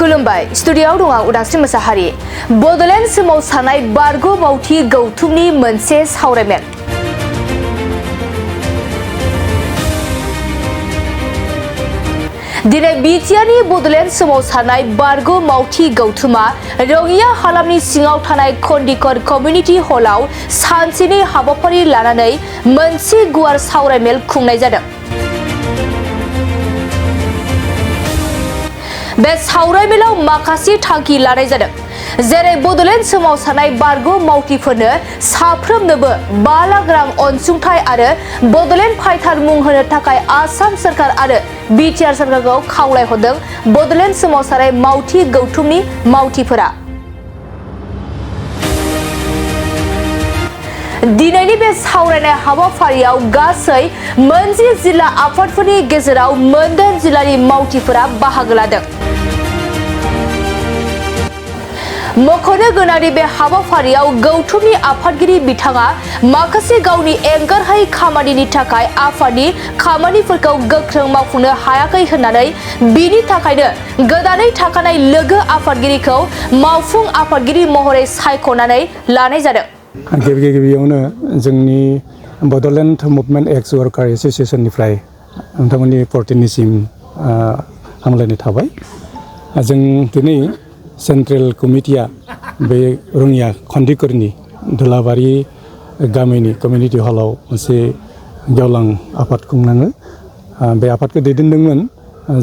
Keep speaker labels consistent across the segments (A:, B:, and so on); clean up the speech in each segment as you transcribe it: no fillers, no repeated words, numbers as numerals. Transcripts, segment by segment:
A: खुलुमबाय स्टुडियोआव दं आं उदांस्रि मोसाहारि। बड'लेण्ड सोमावसारनाय बारग' मावथि गौथुमनि मोनसे सावरायमेल। दिनै बिटिआरनि बड'लेण्ड सोमावसारनाय बारग' मावथि गौथुमा रङिया हालामनि सिङाव थानाय खन्दिकर कमिउनिटि हलाव सानसेनि हाबाफारि लानानै मोनसे गुवार सावरायमेल खुंनाय जादों। बे सावरायमेलाव माखासे थांखि लानाय जादों, जेरै बड'लेण्ड सोमावसारनाय बारग' मावथिफोरनो साफ्रोमनोबो 5 लाख रां अनसुंथाइ आरो बड'लेण्ड फाइटार मुं होनो थाखाय आसाम सरकार आरो बिटिआर सरकारखौ खावलायहरदों बड'लेण्ड सोमावसारनाय मावथि गौथुमनि मावथिफोरा। दिनैनि बे सावरायनाय हाबाफारियाव गासै 9 जिल्ला आफादफोरनि गेजेराव 9 जिल्लानि मावथिफोरा बाहागो लादों। मख'नो गोनांदि बे हाबाफारियाव गौथुमनि आफादगिरि बिथाङा माखासे गावनि एंगारहायै खामानिनि थाखाय आफादनि खामानिफोरखौ गोख्रों मावफुंनो हायाखै होननानै बिनि थाखायनो गोदानै थाखानाय लोगो आफादगिरिखौ मावफुं आफादगिरि महरै सायख'नानै लानाय जादों।
B: गिबियावनो जोंनि बड'लेण्ड मुभमेन्ट एक्स वर्कार एस'सिएशननिफ्राय नोंथांमोननि प्रतिनिधिसिम हामलायनाय थाबाय। जों दिनै सेन्ट्रेल कमिटिया बे रङिया खन्दिकरनि धुलाबारि गामिनि कमिउनिटि हलाव मोनसे गेवलां आफाद खुंनाङो। बे आफादखौ दैदेनदोंमोन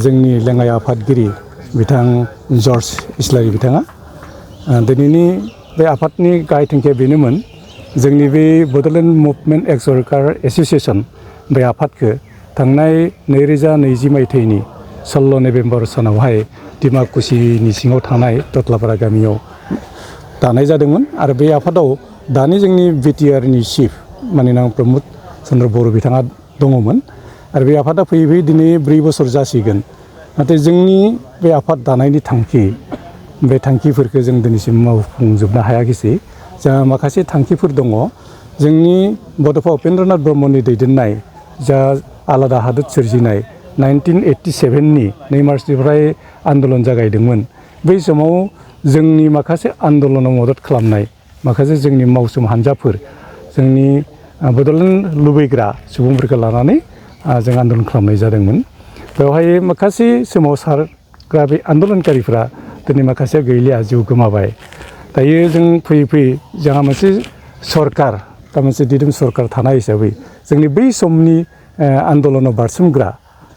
B: जोंनि लेङाइ आफादगिरि बिथां जर्ज इस्लारि बिथाङा। दिनैनि बे आफादनि गाहाय थांखिया बेनोमोन, जोंनि बे बड'लेण्ड मुभमेन्ट एक्स वर्कार एस'सिएशन बे आफादखौ थांनाय 2020 मायथाइनि 16 नभेम्बर सानावहाय डिमाकुसिनि सिङाव थानाय ततलापारा गामियाव दानाय जादोंमोन आरो बे आफादाव दानि जोंनि बिटिआरनि चिफ माननीय प्रमद चन्द्र बर' बिथाङा दङमोन आरो बे आफादा फैयै फैयै दिनै 4 बोसोर जासिगोन। नाथाय जोंनि बे आफाद दानायनि थांखि, बे थांखिफोरखौ जों दिनैसिम मावफुंजोबनो हायाखिसै। जोंहा माखासे थांखिफोर दङ। जोंनि बड'फा उपेन्द्रनाथ ब्रह्मनि दैदेननाय जा आलादा हादोर सोरजिनाय 1987नि 2 मार्चनिफ्राय आन्दलन जागायदोंमोन। बै समाव जोंनि माखासे आन्दलनाव मदद खालामनाय माखासे जोंनि मावसोम हान्जाफोर, जोंनि बड'लेण्ड लुबैग्रा सुबुंफोरखौ लानानै जों आन्दलन खालामनाय जादोंमोन। बेवहाय माखासे सोमावसारग्रा बे आन्दलनकारिफ्रा दिनै माखासेया गैलिया, जिउ गोमाबाय। दायो जों फैयै फैयै जोंहा मोनसे सरकार बा मोनसे दिदोम सरकार थानाय हिसाबै जोंनि बै समनि आन्दलनाव बारसोमग्रा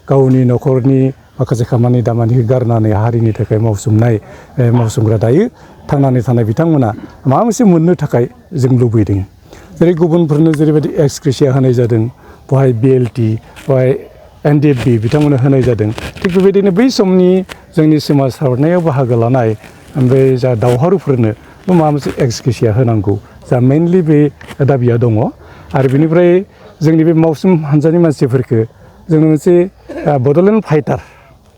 B: गावनि न'खरनि माखासे खामानि दामानिखौ गारनानै हारिनि थाखाय मावसोमग्रा दायो थांनानै थानाय बिथांमोना माबा मोनसे मोननो थाखाय जों लुबैदों। जेरै गुबुनफोरनो जेरैबायदि एक्स ग्रेसिया होनाय जादों, बहाय बिएलटि, बहाय एनडिएफबि बिथांमोननो होनाय जादों, थिग बेबायदिनो बै समनि जोंनि सोमावसारनायाव बाहागो लानाय बे जा दावहारुफोरनो माबा मोनसे एक्स ग्रेसिया होनांगौ, जा मेनलि बे दाबिया दङ। आरो बेनिफ्राय जोंनि बे मावसोम हान्जानि मानसिफोरखौ जोंनो मोनसे बड'लेण्ड फाइटार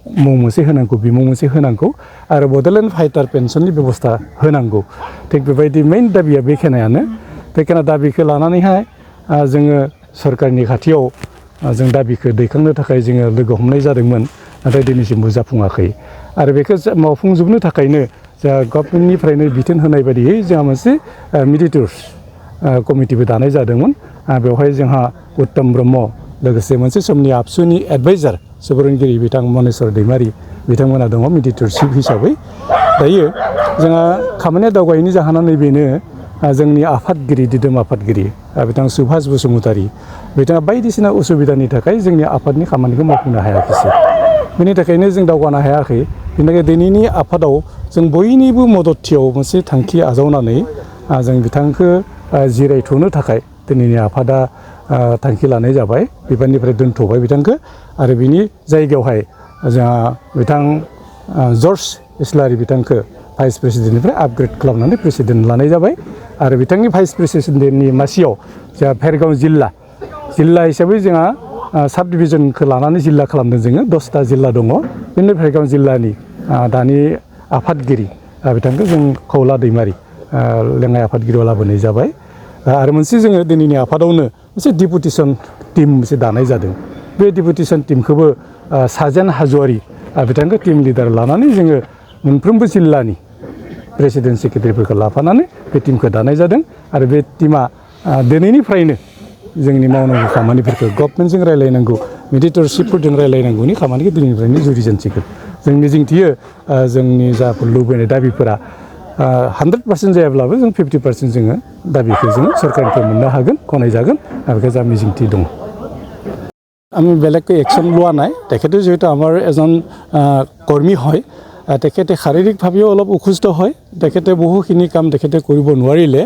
B: मुं मोनसे होनांगौ, बिमुं मोनसे होनांगौ आरो बड'लेण्ड फाइटार पेन्सननि बेबस्था होनांगौ। थिग बेबायदि मेइन दाबिया बेखिनियानो। बेखिनि दाबिखौ लानानैहाय जोङो सरकारनि खाथियाव जों दाबिखौ दैखांनो थाखाय जोङो लोगो हमनाय जादोंमोन, नाथाय दिनैसिमबो जाफुङाखै। आरो बेखौ मावफुंजोबनो थाखायनो जोंहा गभर्नमेन्टनिफ्रायनो बिथोन होनाय बायदियै जोंहा मोनसे मेडिएटर्स कमिटिबो दानाय जादोंमोन। बेवहाय जोंहा उत्तम ब्रह्म, लोगोसे मोनसे समनि आबसुनि एडभाइजार सुबुरुनगिरि बिथां मनेस्वर दैमारि बिथांमोना दङ मेडिएटरशिप हिसाबै। दायो जोंहा खामानिया दावगायैनि जाहोना नैबेनो, जोंनि आफादगिरि दिदोम आफादगिरि बिथां सुभाष बसुमतारी बिथाङा बायदिसिना उसुबिदानि थाखाय जोंनि आफादनि खामानिखौ मावफुंनो हायाखिसै। बेनि थाखायनो जों दावगानो हायाखै। बेनि थाखाय दिनैनि आफादाव जों बयनिबो मददथियाव मोनसे थांखि आजावनानै जों बिथांखौ जिरायथ'नो थाखाय दिनैनि आफादा थांखि लानाय जाबाय, बिबाननिफ्राय दोनथ'बाय बिथांखौ। आरो बिनि जायगायावहाय जोंहा बिथां जर्ज इस्लारि बिथांखौ भाइस प्रेसिडेन्टनिफ्राय आपग्रेड खालामनानै प्रेसिडेन्ट लानाय जाबाय। आरो बिथांनि भाइस प्रेसिडेन्टनि मासियाव जोंहा भेरगाव जिल्ला हिसाबै जोंहा साब डिभिजनखौ लानानै जिल्ला खालामदों जोङो। 10टा जिल्ला दङ। बेनो भेरगाव जिल्लानि दानि आफादगिरि बिथांखौ जों खौला दैमारि लेङाइ आफादगिरियाव लाबोनाय जाबाय। आरो मोनसे जोङो दिनैनि आफादावनो मोनसे डिपुटेसन टिम मोनसे दानाय जादों। बे डिपुटेसन टिमखौबो साजेन हाज'वारि बिथांखौ टिम लिडार लानानै जोङो मोनफ्रोमबो जिल्लानि प्रेसिडेन्ट सेक्रेटारिफोरखौ लाफानानै बे टीमखौ दानाय जादों आरो बे टीमा दिनैनिफ्रायनो जोंनि मावनांगौ खामानिफोरखौ गभर्नमेन्टजों रायलायनांगौ मिडिएटरशिपफोरजों रायलायनांगौनि खामानिखौ दिनैनिफ्रायनो जुरिजेनसिगोन जों मिजिंथियो जोंनि जाफोर लुबैनाय दाबिफोरा 100% जायाब्लाबो जों 50% जोङो दाबिखौ जों सरकारनिफ्राय मोननो हागोन गनायजागोन आरो बेखौ जा मिजिंथि दङ আমি বেলেগকৈ একশ্যন লোৱা নাই তেখেতে যেহেতু আমাৰ এজন কৰ্মী হয় তেখেতে শাৰীৰিকভাৱেও অলপ অসুস্থ হয় তেখেতে বহুখিনি কাম তেখেতে কৰিব নোৱাৰিলে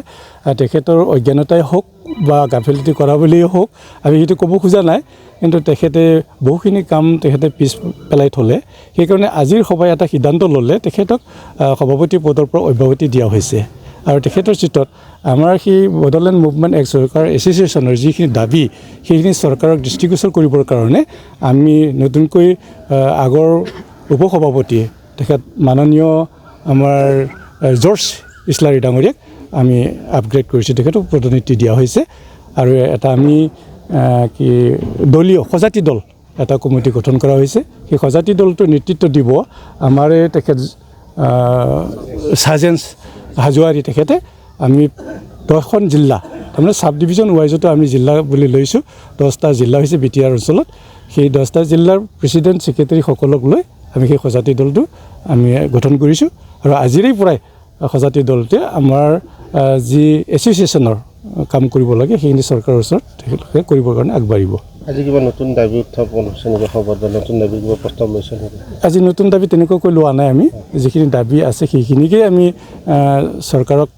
B: তেখেতৰ অজ্ঞানতাই হওক বা গাফিলতি কৰা বুলিয়ে হওক আমি সেইটো ক'ব খোজা নাই কিন্তু তেখেতে বহুখিনি কাম তেখেতে পিছ পেলাই থ'লে সেইকাৰণে আজিৰ সভাই এটা সিদ্ধান্ত ল'লে তেখেতক সভাপতি পদৰ পৰা অব্যাহতি দিয়া হৈছে আৰু তেখেতৰ চিত্ৰত আমাৰ সেই বড'লেণ্ড মুভমেণ্ট এক চৰকাৰ এছ'চিয়েশ্যনৰ যিখিনি দাবী সেইখিনি চৰকাৰক দৃষ্টিগোচৰ কৰিবৰ কাৰণে আমি নতুনকৈ আগৰ উপসভাপতি তেখেত মাননীয় আমাৰ জৰ্জ ইছলাৰী ডাঙৰীয়াক আমি আপগ্ৰেড কৰিছোঁ তেখেতক পদোন্নতি দিয়া হৈছে আৰু এটা আমি কি দলীয় সজাতি দল এটা কমিটি গঠন কৰা হৈছে সেই সজাতি দলটোৰ নেতৃত্ব দিব আমাৰে তেখেত সাজেন্স হাজোৱাৰী তেখেতে আমি 10খন জিলা তাৰমানে সাব ডিভিজন ৱাইজতো আমি জিলা বুলি লৈছোঁ 10টা জিলা হৈছে বিটিআৰ অঞ্চলত সেই 10টা জিলাৰ প্ৰেচিডেণ্ট ছেক্ৰেটাৰীসকলক লৈ আমি সেই সজাতি দলটো আমি গঠন কৰিছোঁ আৰু আজিৰে পৰাই সজাতি দলটোৱে আমাৰ যি এছ'চিয়েশ্যনৰ কাম কৰিব লাগে সেইখিনি চৰকাৰৰ ওচৰত তেখেতলোকে কৰিবৰ কাৰণে আগবাঢ়িব
C: আজি কিবা নতুন দাবী উত্থাপন হৈছে নেকি খবৰ বা নতুন দাবী কিবা প্ৰস্তাৱ লৈছে নেকি
B: আজি নতুন দাবী তেনেকুৱাকৈ লোৱা নাই আমি যিখিনি দাবী আছে সেইখিনিকে আমি চৰকাৰক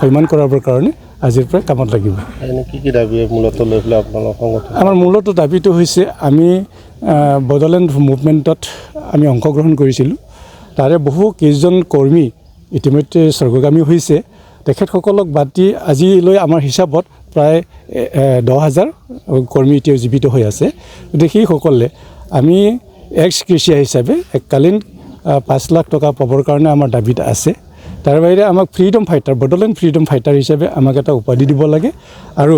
B: সন্মান কৰাবৰ কাৰণে আজিৰ পৰা কামত লাগিব
C: এনে কি দাবী মূলত লৈ পেলাই আপোনালোকৰ সংগঠন
B: আমাৰ মূলত দাবীটো হৈছে আমি বড'লেণ্ড মুভমেণ্টত আমি অংশগ্ৰহণ কৰিছিলোঁ তাৰে বহু কেইজন কৰ্মী ইতিমধ্যে স্বৰ্গগামী হৈছে তেখেতসকলক বাদ দি আজিলৈ আমাৰ হিচাপত প্ৰায় 10,000 কৰ্মী এতিয়াও জীৱিত হৈ আছে গতিকে সেইসকলে আমি এক্স গ্ৰেচিয়া হিচাপে এককালীন 5 লাখ টকা পাবৰ কাৰণে আমাৰ দাবীত আছে তাৰ বাহিৰে আমাক freedom fighter Bodoland freedom fighter হিচাপে আমাক এটা উপাধি দিব লাগে আৰু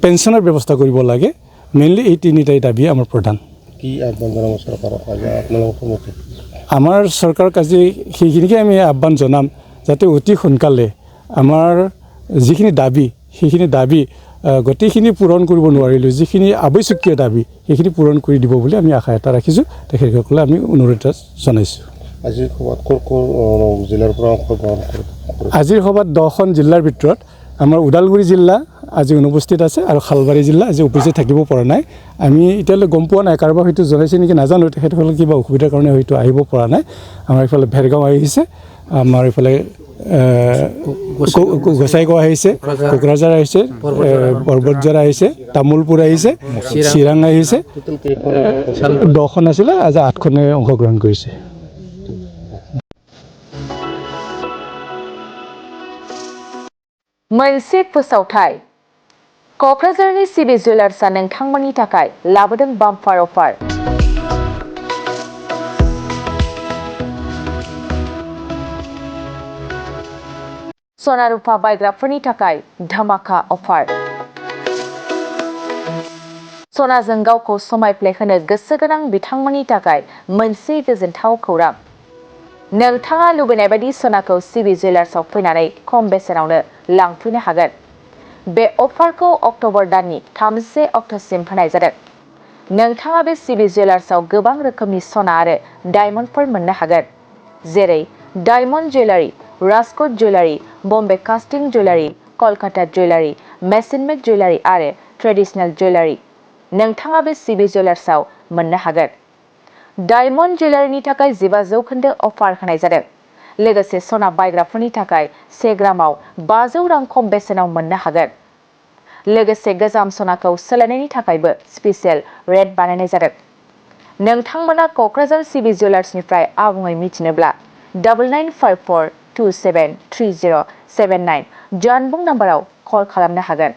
B: পেঞ্চনৰ ব্যৱস্থা কৰিব লাগে মেইনলি এই তিনিটাই দাবী আমাৰ প্ৰধান
C: কি আহ্বান জনাব চৰকাৰক আপোনালোকৰ
B: আমাৰ চৰকাৰক আজি সেইখিনিকে আমি আহ্বান জনাম যাতে অতি সোনকালে আমাৰ যিখিনি দাবী সেইখিনি দাবী গোটেইখিনি পূৰণ কৰিব নোৱাৰিলোঁ যিখিনি আৱশ্যকীয় দাবী সেইখিনি পূৰণ কৰি দিব বুলি আমি আশা এটা ৰাখিছোঁ তেখেতসকলে আমি অনুৰোধ জনাইছোঁ
C: আজিৰ সভাত ক'ৰ জিলাৰ পৰা অংশগ্ৰহণ কৰে
B: আজিৰ সভাত 10খন জিলাৰ ভিতৰত আমাৰ ওদালগুৰি জিলা আজি অনুপস্থিত আছে আৰু খালবাৰী জিলা আজি উপস্থিত থাকিব পৰা নাই আমি এতিয়ালৈ গম পোৱা নাই কাৰোবাৰ হয়তো জনাইছে নেকি নাজানো তেখেতসকলে কিবা অসুবিধাৰ কাৰণে হয়তো আহিব পৰা নাই আমাৰ এইফালে ভেৰগাঁও আহিছে আমাৰ এইফালে গোসাইগাঁও আহিছে কোকৰাঝাৰ আহিছে পৰ্বতঝাৰ আহিছে তামোলপুৰ আহিছে চিৰাং আহিছে 10খন আছিলে আজি 8খনে অংশগ্ৰহণ কৰিছে
A: मोनसे फोसावथाय क'क्राझारनि सिबि जुवेलार्सआ नोंथांमोननि थाखाय लाबोदों बाम्पार अफार सना रुफा बायग्राफोरनि थाखाय धमाका अफार सनाजों गावखौ समायफ्लेहोनो गोसो गोनां बिथांमोननि थाखाय मोनसे गोजोनथाव खौरां नोंथाङा लुबैनाय बायदि सनाखौ सिबि जुवेलार्सआव फैनानै खम बेसेनावनो लांफैनो हागोन बे अफारखौ अक्ट'बर दाननि 31 अक्ट'सिम होनाय जादों नोंथाङा बे सिबि जुवेलार्सआव गोबां रोखोमनि सना आरो डायमन्डफोर मोननो हागोन जेरै diamond jewellery Rajkot jewellery Bombay कास्टिं जुवेलारि कलकाता जुवेलारि मेसिन मेड जुवेलारि आरो ट्रेडिशनेल जुवेलारि नोंथाङा बे सिबि जुवेलार्सआव मोननो हागोन डायमन्ड जुवेलारिनि थाखाय 15% अफार होनाय जादों लोगोसे सना बायग्राफोरनि थाखाय 1 ग्रामाव 500 रां खम बेसेनाव मोननो हागोन लोगोसे गोजाम सनाखौ सोलायनायनि थाखायबो स्पेशल रेट बानायनाय जादों नोंथांमोना क'क्राझार सिबि जुवेलार्सनिफ्राय आबुङै मिथिनोब्ला 9954273079 जानबुं नाम्बाराव कल खालामनो हागोन